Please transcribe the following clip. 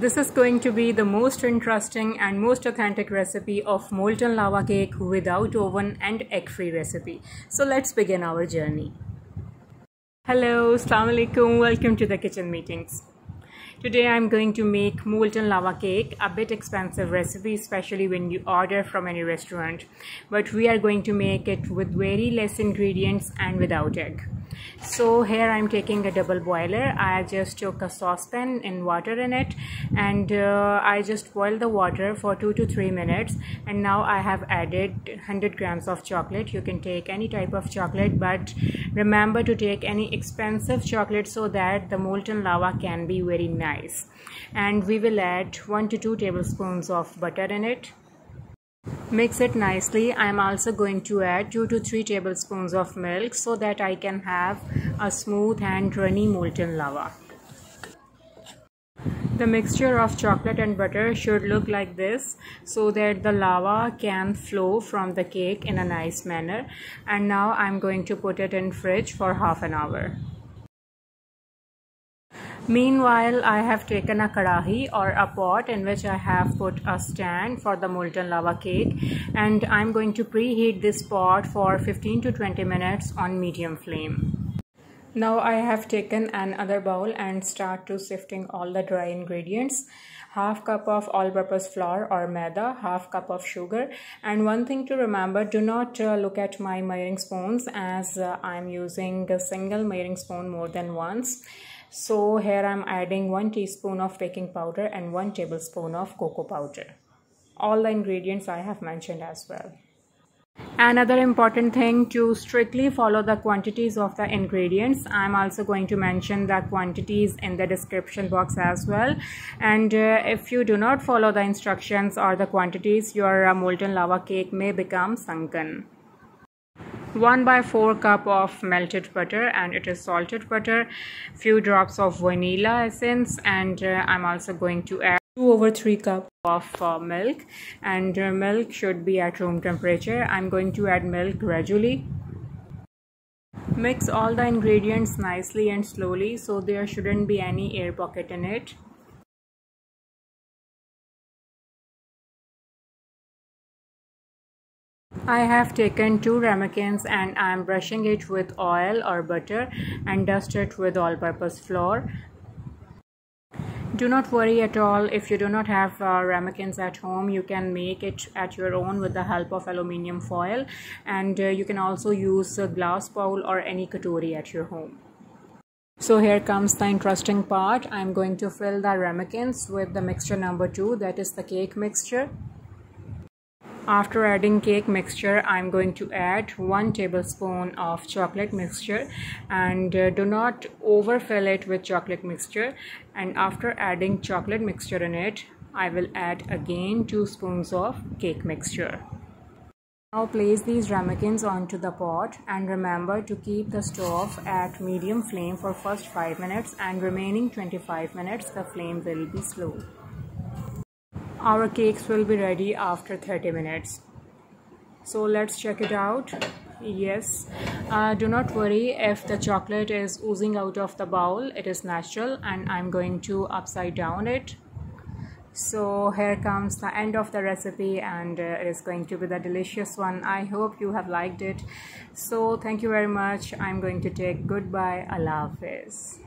This is going to be the most interesting and most authentic recipe of molten lava cake without oven and egg-free recipe. So let's begin our journey. Hello, Assalamu alaikum, welcome to the kitchen meetings. Today I'm going to make molten lava cake, a bit expensive recipe, especially when you order from any restaurant. But we are going to make it with very less ingredients and without egg. So here I'm taking a double boiler. I just took a saucepan in water in it, and I just boiled the water for 2 to 3 minutes, and now I have added 100 grams of chocolate. You can take any type of chocolate, but remember to take any expensive chocolate so that the molten lava can be very nice. And we will add 1 to 2 tablespoons of butter in it. Mix it nicely. I am also going to add 2 to 3 tablespoons of milk so that I can have a smooth and runny molten lava. The mixture of chocolate and butter should look like this so that the lava can flow from the cake in a nice manner. And now I'm going to put it in fridge for half an hour. Meanwhile, I have taken a kadahi or a pot in which I have put a stand for the molten lava cake, and I'm going to preheat this pot for 15 to 20 minutes on medium flame. Now I have taken another bowl and start to sifting all the dry ingredients. Half cup of all-purpose flour or maida, half cup of sugar, and one thing to remember, do not look at my measuring spoons as I'm using a single measuring spoon more than once. So here I'm adding 1 teaspoon of baking powder and 1 tablespoon of cocoa powder. All the ingredients I have mentioned as well. Another important thing, to strictly follow the quantities of the ingredients. I'm also going to mention the quantities in the description box as well. And if you do not follow the instructions or the quantities, your molten lava cake may become sunken. 1/4 cup of melted butter, and it is salted butter, few drops of vanilla essence, and I'm also going to add 2/3 cup of milk, and milk should be at room temperature. I'm going to add milk gradually. Mix all the ingredients nicely and slowly so there shouldn't be any air pocket in it. I have taken 2 ramekins and I am brushing it with oil or butter and dust it with all-purpose flour. Do not worry at all if you do not have ramekins at home. You can make it at your own with the help of aluminium foil, and you can also use a glass bowl or any katori at your home. So here comes the interesting part. I'm going to fill the ramekins with the mixture number 2, that is the cake mixture. After adding cake mixture, I'm going to add 1 tablespoon of chocolate mixture, and do not overfill it with chocolate mixture. And after adding chocolate mixture in it, I will add again 2 spoons of cake mixture. Now place these ramekins onto the pot, and remember to keep the stove at medium flame for first 5 minutes, and remaining 25 minutes the flame will be slow. Our cakes will be ready after 30 minutes. So let's check it out. Yes, do not worry if the chocolate is oozing out of the bowl. It is natural, and I'm going to upside down it. So here comes the end of the recipe, and it is going to be the delicious one. I hope you have liked it. So thank you very much. I'm going to take goodbye. Allah Hafiz.